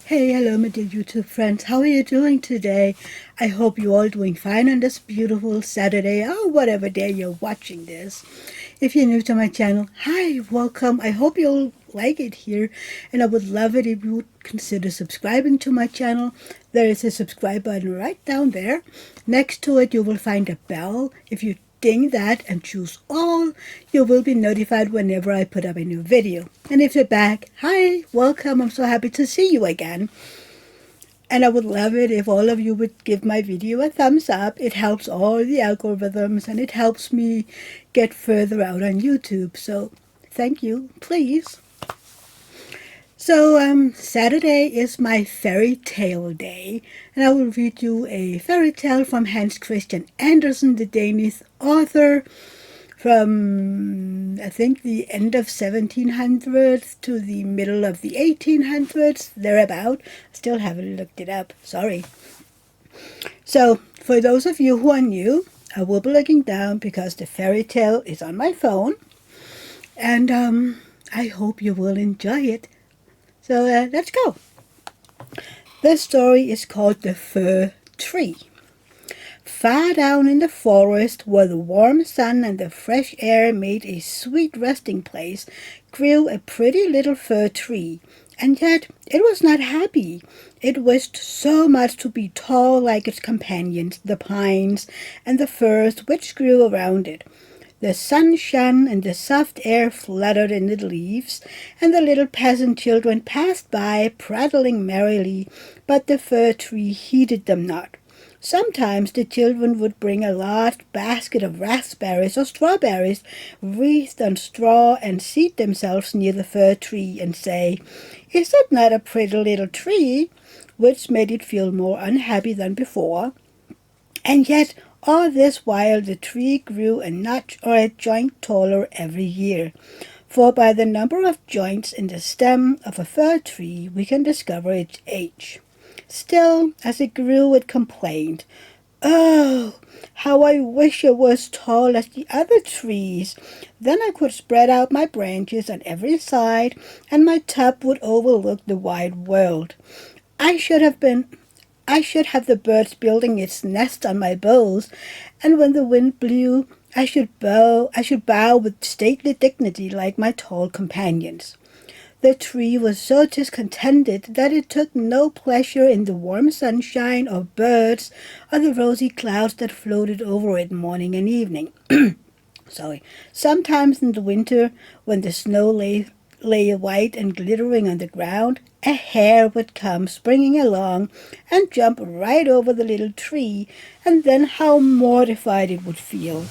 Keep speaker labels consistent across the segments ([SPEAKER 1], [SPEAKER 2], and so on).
[SPEAKER 1] Hey, hello, my dear YouTube friends. How are you doing today? I hope you're all doing fine on this beautiful Saturday or whatever day you're watching this. If you're new to my channel, hi, welcome. I hope you'll like it here, and I would love it if you would consider subscribing to my channel. There is a subscribe button right down there. Next to it, you will find a bell. If you ding that and choose all, you will be notified whenever I put up a new video. And if you're back, hi, welcome. I'm so happy to see you again. And I would love it if all of you would give my video a thumbs up. It helps all the algorithms and it helps me get further out on YouTube. So thank you, please. So Saturday is my fairy tale day, and I will read you a fairy tale from Hans Christian Andersen, the Danish author, from I think the end of 1700s to the middle of the 1800s, thereabout. Still haven't looked it up, sorry. So for those of you who are new, I will be looking down because the fairy tale is on my phone, and I hope you will enjoy it. So let's go. This story is called The Fir Tree. Far down in the forest, where the warm sun and the fresh air made a sweet resting place, grew a pretty little fir tree. And yet it was not happy. It wished so much to be tall like its companions, the pines and the firs which grew around it. The sun shone and the soft air fluttered in the leaves, and the little peasant children passed by, prattling merrily, but the fir tree heeded them not. Sometimes the children would bring a large basket of raspberries or strawberries wreathed on straw and seat themselves near the fir tree and say, "Is that not a pretty little tree?" which made it feel more unhappy than before. And yet all this while the tree grew a notch or a joint taller every year, for by the number of joints in the stem of a fir tree we can discover its age. Still, as it grew, it complained, "Oh, how I wish it was tall as the other trees! Then I could spread out my branches on every side, and my top would overlook the wide world. I should have been I should have the birds building its nest on my boughs, and when the wind blew, I should bow with stately dignity like my tall companions." The tree was so discontented that it took no pleasure in the warm sunshine or birds or the rosy clouds that floated over it morning and evening. Sometimes in the winter, when the snow lay white and glittering on the ground, a hare would come springing along and jump right over the little tree, and then how mortified it would feel.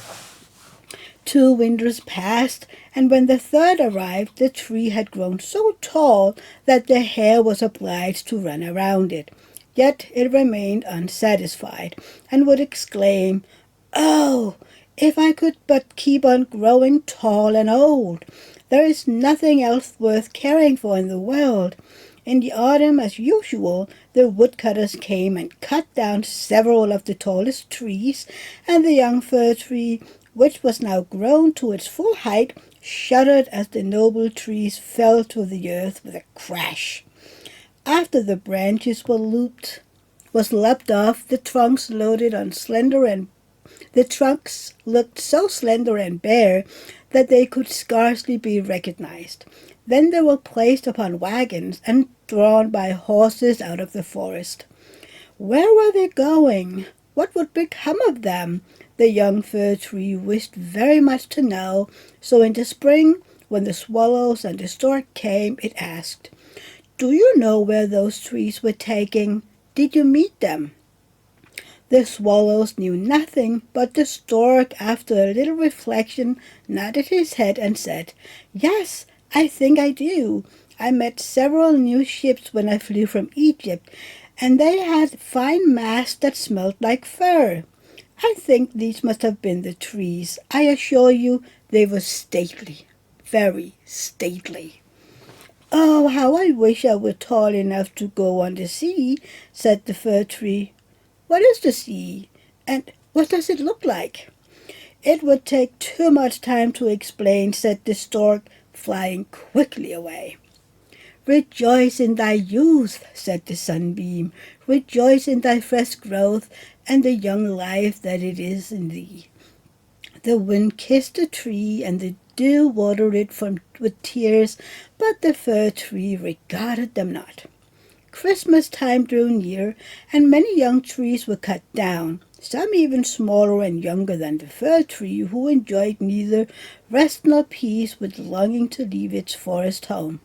[SPEAKER 1] 2 winters passed, and when the third arrived, the tree had grown so tall that the hare was obliged to run around it. Yet it remained unsatisfied, and would exclaim, "Oh, if I could but keep on growing tall and old! There is nothing else worth caring for in the world." In the autumn, as usual, the woodcutters came and cut down several of the tallest trees, and the young fir tree, which was now grown to its full height, shuddered as the noble trees fell to the earth with a crash. After the branches was lopped off, the trunks looked so slender and bare that they could scarcely be recognized. Then they were placed upon wagons and drawn by horses out of the forest. Where were they going? What would become of them? The young fir tree wished very much to know, so in the spring, when the swallows and the stork came, it asked, "Do you know where those trees were taking? Did you meet them?" The swallows knew nothing, but the stork, after a little reflection, nodded his head and said, "Yes, I think I do. I met several new ships when I flew from Egypt, and they had fine masts that smelt like fir. I think these must have been the trees. I assure you they were stately, very stately." "Oh, how I wish I were tall enough to go on the sea," said the fir tree. "What is the sea, and what does it look like?" "It would take too much time to explain," said the stork, flying quickly away. Rejoice in thy youth, said the sunbeam. Rejoice in thy fresh growth and the young life that it is in thee. The wind kissed the tree, and the dew watered it with tears, but the fir tree regarded them not. Christmas time drew near, and many young trees were cut down, some even smaller and younger than the fir tree, who enjoyed neither rest nor peace with longing to leave its forest home.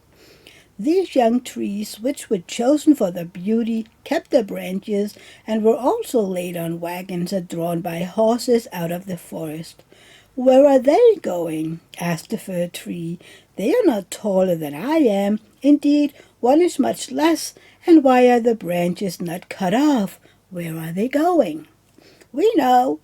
[SPEAKER 1] These young trees, which were chosen for their beauty, kept their branches, and were also laid on wagons and drawn by horses out of the forest. Where are they going? Asked the fir tree. They are not taller than I am. Indeed, one is much less. And why are the branches not cut off? Where are they going? We know,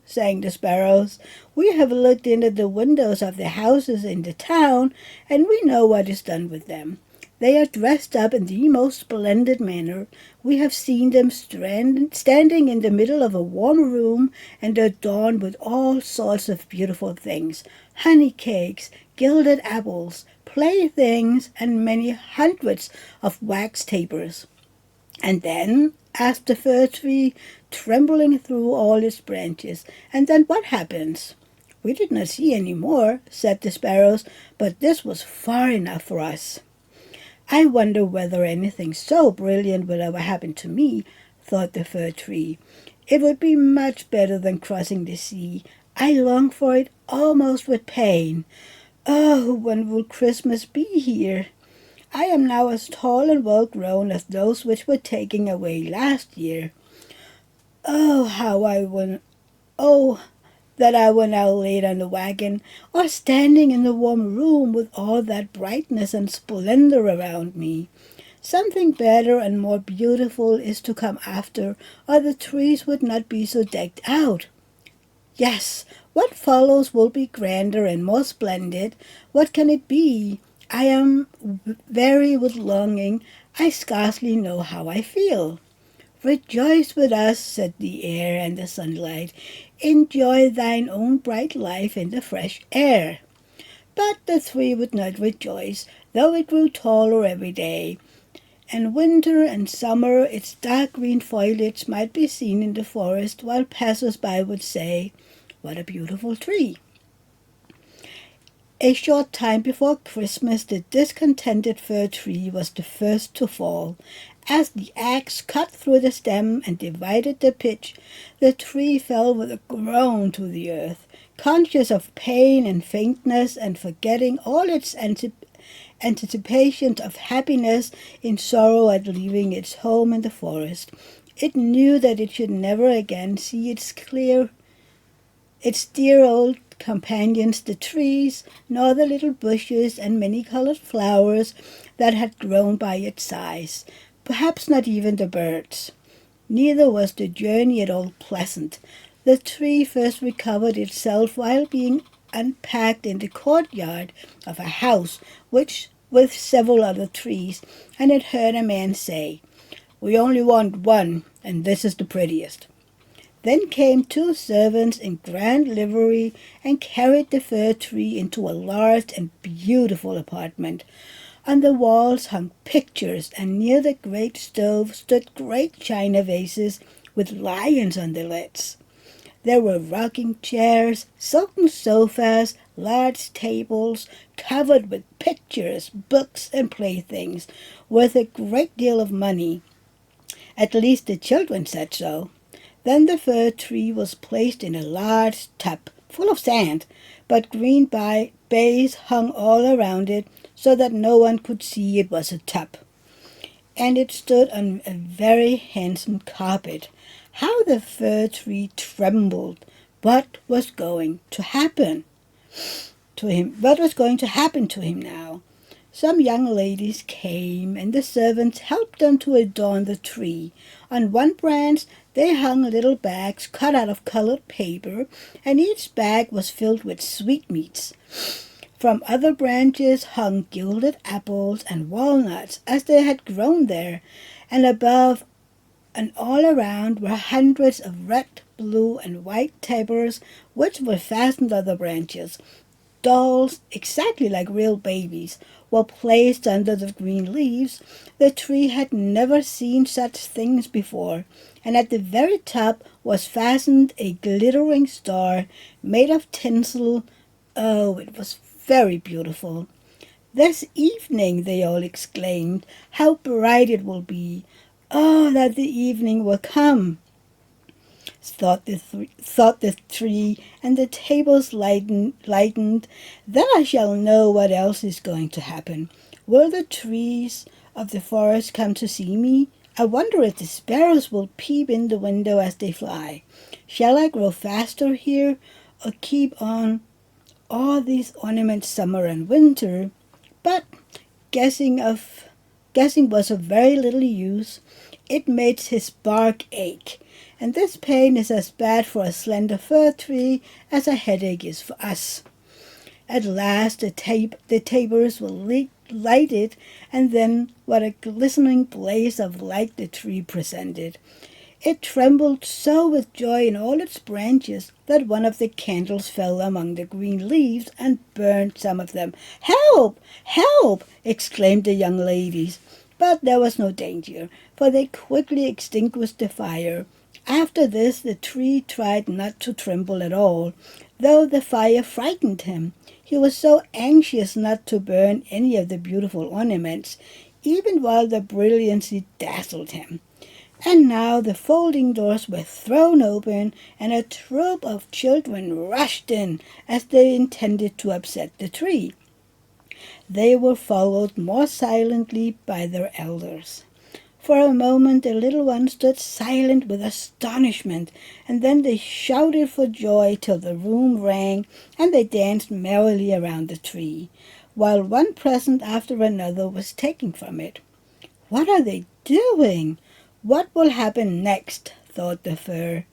[SPEAKER 1] sang the sparrows. We have looked in at the windows of the houses in the town, and we know what is done with them. They are dressed up in the most splendid manner. We have seen them standing in the middle of a warm room, and adorned with all sorts of beautiful things, honey cakes, gilded apples, playthings, and many hundreds of wax tapers. And then, asked the fir tree, trembling through all its branches, and then what happens? We did not see any more, said the sparrows, but this was far enough for us. I wonder whether anything so brilliant will ever happen to me, thought the fir tree. It would be much better than crossing the sea. I long for it almost with pain. Oh, when will Christmas be here? I am now as tall and well grown as those which were taken away last year. Oh, that I were now laid on the wagon, or standing in the warm room with all that brightness and splendor around me. Something better and more beautiful is to come after, or the trees would not be so decked out. Yes, what follows will be grander and more splendid. What can it be? I am weary with longing. I scarcely know how I feel. Rejoice with us, said the air and the sunlight. Enjoy thine own bright life in the fresh air. But the tree would not rejoice, though it grew taller every day. And winter and summer, its dark green foliage might be seen in the forest, while passers-by would say, "What a beautiful tree!" A short time before Christmas, the discontented fir tree was the first to fall. As the axe cut through the stem and divided the pitch, the tree fell with a groan to the earth. Conscious of pain and faintness, and forgetting all its anticipations of happiness in sorrow at leaving its home in the forest, it knew that it should never again see its dear old companions, the trees, nor the little bushes and many-colored flowers that had grown by its sides, perhaps not even the birds. Neither was the journey at all pleasant. The tree first recovered itself while being unpacked in the courtyard of a house which with several other trees, and it heard a man say, "We only want one, and this is the prettiest." Then came two servants in grand livery and carried the fir tree into a large and beautiful apartment. On the walls hung pictures, and near the great stove stood great china vases with lions on the lids. There were rocking chairs, silken sofas, large tables covered with pictures, books, and playthings, worth a great deal of money. At least the children said so. Then the fir tree was placed in a large tub full of sand, but green baize hung all around it so that no one could see it was a tub. And it stood on a very handsome carpet. How the fir tree trembled! What was going to happen to him? What was going to happen to him now? Some young ladies came, and the servants helped them to adorn the tree. On one branch they hung little bags cut out of colored paper, and each bag was filled with sweetmeats. From other branches hung gilded apples and walnuts, as they had grown there, and above and all around were hundreds of red, blue, and white tapers, which were fastened on the branches. dolls, exactly like real babies, were placed under the green leaves. The tree had never seen such things before, and at the very top was fastened a glittering star made of tinsel. Oh, it was very beautiful. "This evening," they all exclaimed, "how bright it will be! Oh, that the evening will come!" Thought the tree, and the tables lightened. "Then I shall know what else is going to happen. Will the trees of the forest come to see me? I wonder if the sparrows will peep in the window as they fly. Shall I grow faster here, or keep on all these ornaments summer and winter?" But guessing of guessing was of very little use. It made his bark ache, and this pain is as bad for a slender fir tree as a headache is for us. At last the tapers were lighted, and then what a glistening blaze of light the tree presented! It trembled so with joy in all its branches that one of the candles fell among the green leaves and burned some of them. "Help! Help!" exclaimed the young ladies. But there was no danger, for they quickly extinguished the fire. After this the tree tried not to tremble at all, though the fire frightened him. He was so anxious not to burn any of the beautiful ornaments, even while the brilliancy dazzled him. And now the folding doors were thrown open, and a troop of children rushed in, as they intended to upset the tree. They were followed more silently by their elders. For a moment the little ones stood silent with astonishment, and then they shouted for joy till the room rang, and they danced merrily around the tree, while one present after another was taken from it. "What are they doing? What will happen next?" thought the fir.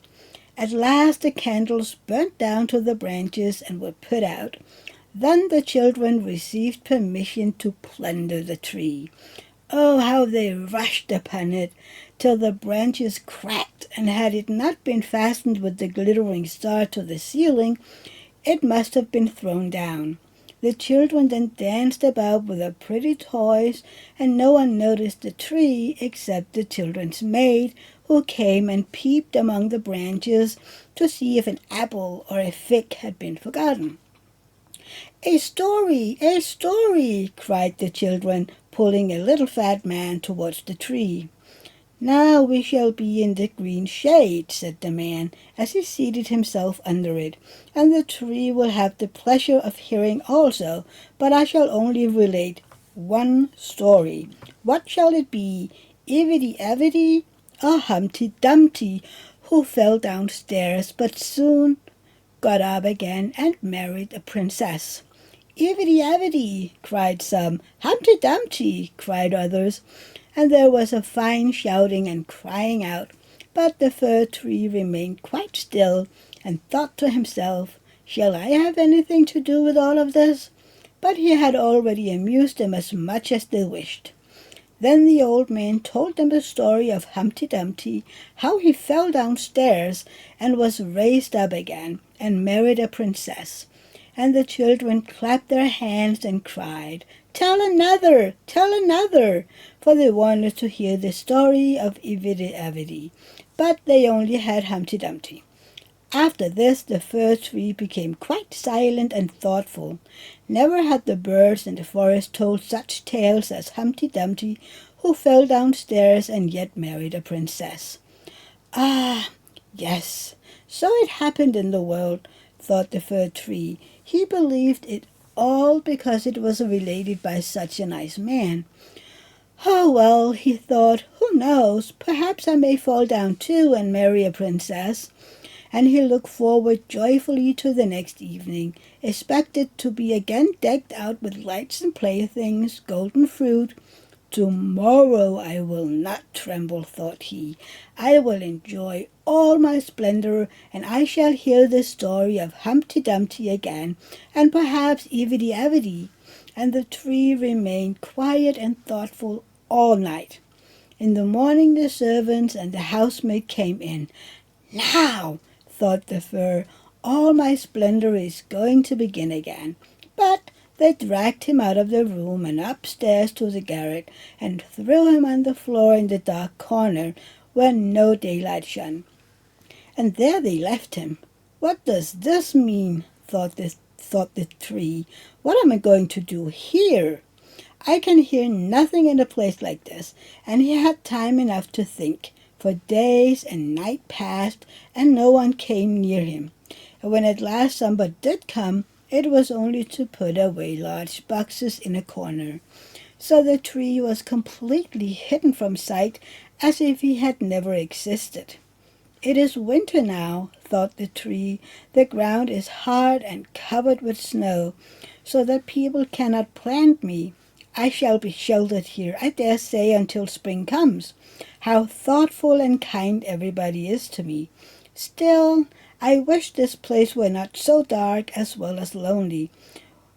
[SPEAKER 1] At last the candles burnt down to the branches and were put out. Then the children received permission to plunder the tree. Oh, how they rushed upon it, till the branches cracked, and had it not been fastened with the glittering star to the ceiling, it must have been thrown down. The children then danced about with their pretty toys, and no one noticed the tree except the children's maid, who came and peeped among the branches to see if an apple or a fig had been forgotten. "A story! A story!" cried the children, pulling a little fat man towards the tree. "Now we shall be in the green shade," said the man, as he seated himself under it, "and the tree will have the pleasure of hearing also, but I shall only relate one story. What shall it be? Ivedy-avedy, or Humpty Dumpty, who fell downstairs, but soon got up again and married a princess?" "Ivedy-avedy!" cried some. "Humpty Dumpty!" cried others, and there was a fine shouting and crying out. But the fir tree remained quite still, and thought to himself, "Shall I have anything to do with all of this?" But he had already amused them as much as they wished. Then the old man told them the story of Humpty Dumpty, how he fell downstairs and was raised up again, and married a princess. And the children clapped their hands and cried, "Tell another! Tell another!" for they wanted to hear the story of Ivedy-avedy. But they only had Humpty Dumpty. After this the fir tree became quite silent and thoughtful. Never had the birds in the forest told such tales as Humpty Dumpty, who fell downstairs and yet married a princess. Ah, yes, so it happened in the world, thought the fir tree. He believed it all because it was related by such a nice man. "Oh, well," he thought, "who knows? Perhaps I may fall down too and marry a princess." And he looked forward joyfully to the next evening, expected to be again decked out with lights and playthings, golden fruit. "Tomorrow I will not tremble," thought he. "I will enjoy all my splendor, and I shall hear the story of Humpty Dumpty again, and perhaps Ivedy-avedy." And the tree remained quiet and thoughtful all night. In the morning the servants and the housemaid came in. "Now," thought the fir, "all my splendor is going to begin again. But they dragged him out of the room and upstairs to the garret and threw him on the floor in the dark corner where no daylight shone. And there they left him. What does this mean? Thought the tree. What am I going to do here? I can hear nothing in a place like this. And he had time enough to think. For days and night passed, and no one came near him. And when at last somebody did come, it was only to put away large boxes in a corner. So the tree was completely hidden from sight, as if he had never existed. It is winter now, thought the tree. The ground is hard and covered with snow, so that people cannot plant me. I shall be sheltered here, I dare say, until spring comes. How thoughtful and kind everybody is to me. Still, I wish this place were not so dark as well as lonely,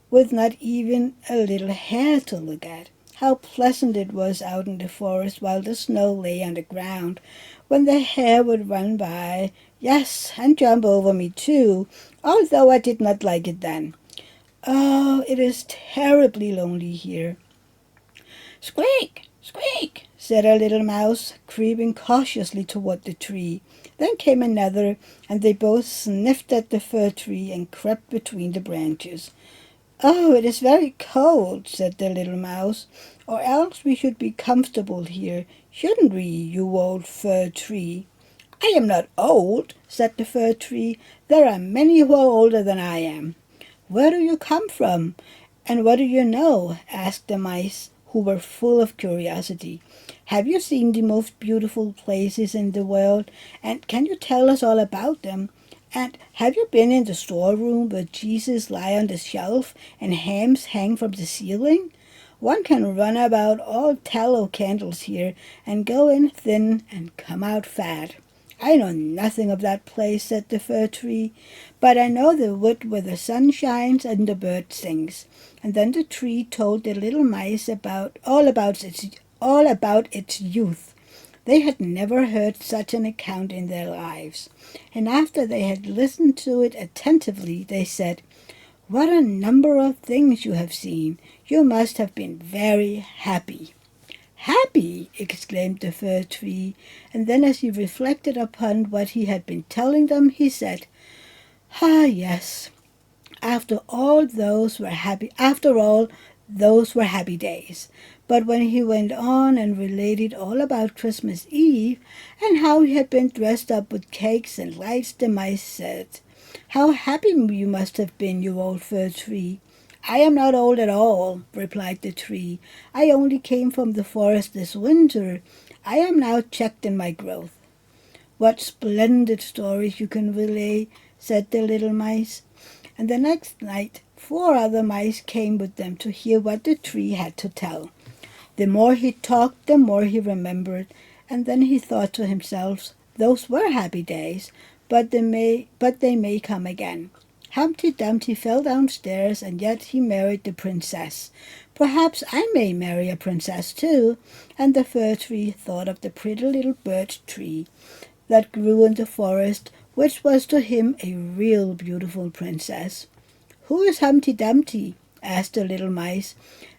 [SPEAKER 1] with not even a little hare to look at. How pleasant it was out in the forest while the snow lay on the ground, when the hare would run by, yes, and jump over me too, although I did not like it then. Oh, it is terribly lonely here. Squeak, squeak, said a little mouse, creeping cautiously toward the tree. Then came another, and they both sniffed at the fir tree and crept between the branches. Oh, it is very cold, said the little mouse, or else we should be comfortable here, shouldn't we, you old fir tree? I am not old, said the fir tree. There are many who are older than I am. Where do you come from, and what do you know? Asked the mice, who were full of curiosity. Have you seen the most beautiful places in the world, and can you tell us all about them? And have you been in the storeroom where Jesus lie on the shelf and hams hang from the ceiling? One can run about all tallow candles here, and go in thin and come out fat. I know nothing of that place, said the fir tree, but I know the wood where the sun shines and the bird sings. And then the tree told the little mice all about its youth. They had never heard such an account in their lives. And after they had listened to it attentively, they said, "What a number of things you have seen! You must have been very happy." "Happy!" exclaimed the fir tree, and then as he reflected upon what he had been telling them, he said, "Ah, yes, after all those were happy days." But when he went on and related all about Christmas Eve and how he had been dressed up with cakes and lights, the mice said, "How happy you must have been, you old fir tree." "I am not old at all," replied the tree. "I only came from the forest this winter. I am now checked in my growth." "What splendid stories you can relay," said the little mice. And the next night 4 other mice came with them to hear what the tree had to tell. The more he talked, the more he remembered, and then he thought to himself, "Those were happy days, but they may come again." Humpty Dumpty fell downstairs, and yet he married the princess. Perhaps I may marry a princess too. And the fir tree thought of the pretty little birch tree that grew in the forest, which was to him a real beautiful princess. "Who is Humpty Dumpty?" asked the little mice,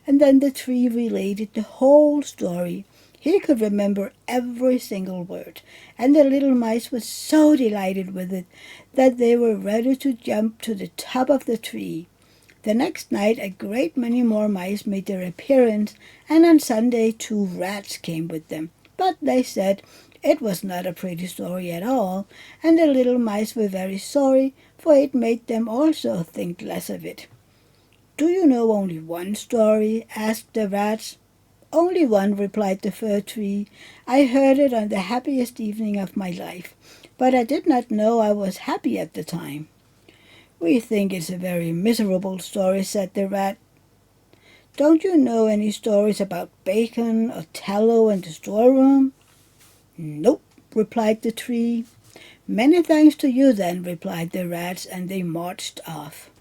[SPEAKER 1] and then the tree related the whole story. He could remember every single word, and the little mice were so delighted with it that they were ready to jump to the top of the tree. The next night a great many more mice made their appearance, and on Sunday 2 rats came with them. But they said it was not a pretty story at all, and the little mice were very sorry, for it made them also think less of it. "Do you know only one story?" asked the rats. "Only one," replied the fir tree. "I heard it on the happiest evening of my life, but I did not know I was happy at the time." "We think it's a very miserable story," said the rat. "Don't you know any stories about bacon or tallow in the storeroom?" "Nope," replied the tree. "Many thanks to you then," replied the rats, and they marched off.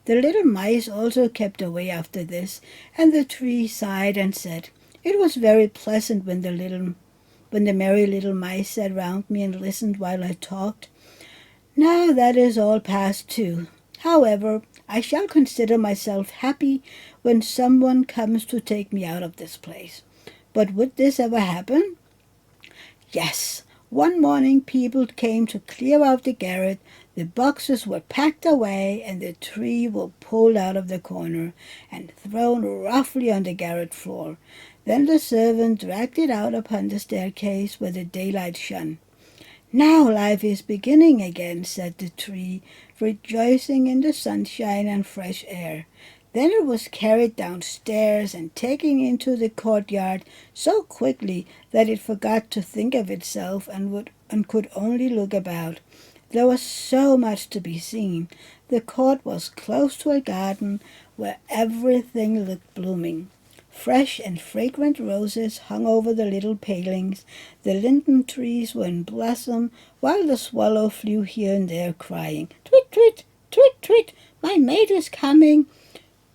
[SPEAKER 1] The little mice also kept away after this, and the tree sighed and said, "It was very pleasant when the merry little mice sat round me and listened while I talked. Now that is all past too. However, I shall consider myself happy when someone comes to take me out of this place. But would this ever happen? Yes. One morning people came to clear out the garret. The boxes were packed away, and the tree was pulled out of the corner and thrown roughly on the garret floor. Then the servant dragged it out upon the staircase where the daylight shone. Now life is beginning again, said the tree, rejoicing in the sunshine and fresh air. Then it was carried downstairs and taken into the courtyard so quickly that it forgot to think of itself and could only look about. There was so much to be seen. The court was close to a garden where everything looked blooming. Fresh and fragrant roses hung over the little palings. The linden trees were in blossom, while the swallow flew here and there, crying, "Tweet, tweet, tweet, tweet, my mate is coming."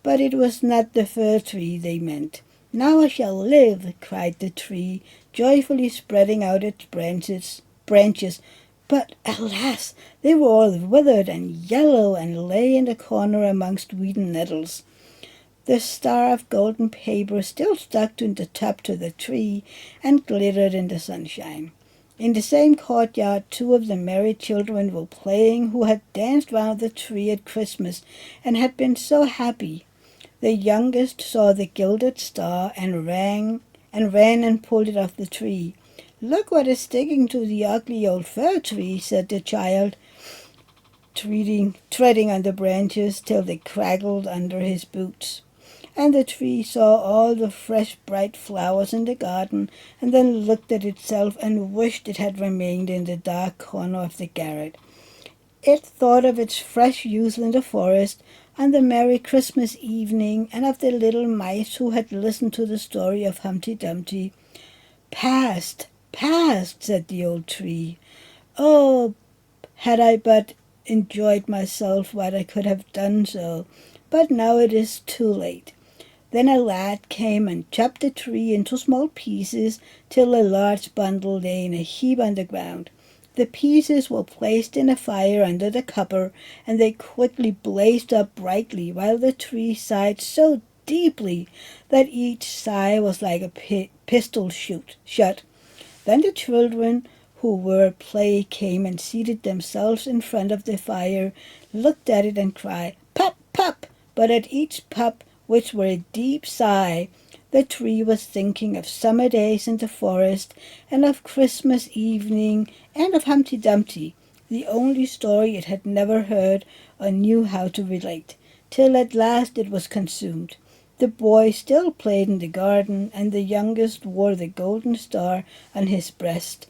[SPEAKER 1] But it was not the fir tree they meant. "Now I shall live," cried the tree, joyfully spreading out its branches. But alas, they were all withered and yellow and lay in the corner amongst weed and nettles. The star of golden paper still stuck to the top to the tree and glittered in the sunshine. In the same courtyard, two of the merry children were playing who had danced round the tree at Christmas and had been so happy. The youngest saw the gilded star and ran and pulled it off the tree. "Look what is sticking to the ugly old fir tree," said the child, treading on the branches till they crackled under his boots. And the tree saw all the fresh bright flowers in the garden, and then looked at itself and wished it had remained in the dark corner of the garret. It thought of its fresh youth in the forest, on the merry Christmas evening, and of the little mice who had listened to the story of Humpty Dumpty. "Past, past," said the old tree. "Oh, had I but enjoyed myself while I could have done so, but now it is too late." Then a lad came and chopped the tree into small pieces till a large bundle lay in a heap on the ground. The pieces were placed in a fire under the copper, and they quickly blazed up brightly, while the tree sighed so deeply that each sigh was like a pistol shot. Then the children who were at play came and seated themselves in front of the fire, looked at it and cried, "Pop, pop!" But at each pop, which were a deep sigh, the tree was thinking of summer days in the forest, and of Christmas evening, and of Humpty Dumpty, the only story it had never heard or knew how to relate, till at last it was consumed. The boy still played in the garden, and the youngest wore the golden star on his breast,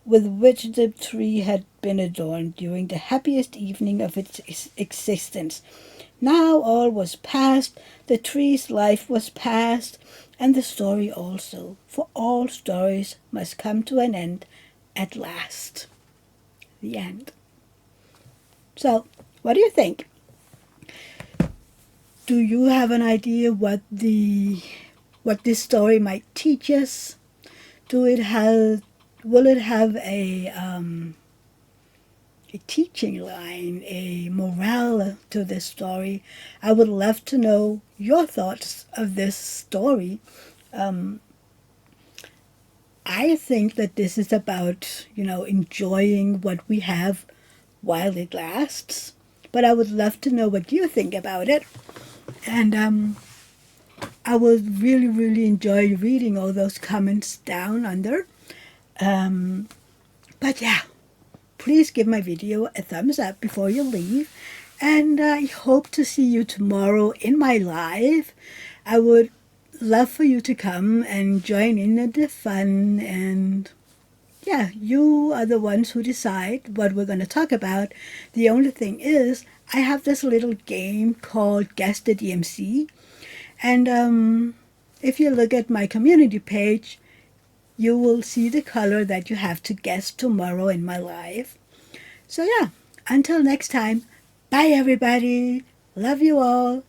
[SPEAKER 1] with which the tree had been adorned during the happiest evening of its existence. Now all was past, the tree's life was past, and the story also, for all stories must come to an end at last. The end. So, what do you think? Do you have an idea what this story might teach us? Will it have a teaching line, a morale to this story? I would love to know your thoughts of this story. I think that this is about, enjoying what we have while it lasts. But I would love to know what you think about it. And I would really, really enjoy reading all those comments down under. But yeah. Please give my video a thumbs up before you leave, and I hope to see you tomorrow in my live. I would love for you to come and join in the fun, and yeah, you are the ones who decide what we're going to talk about. The only thing is, I have this little game called Guess the DMC, and if you look at my community page, you will see the color that you have to guess tomorrow in my live. So yeah, until next time, bye everybody. Love you all.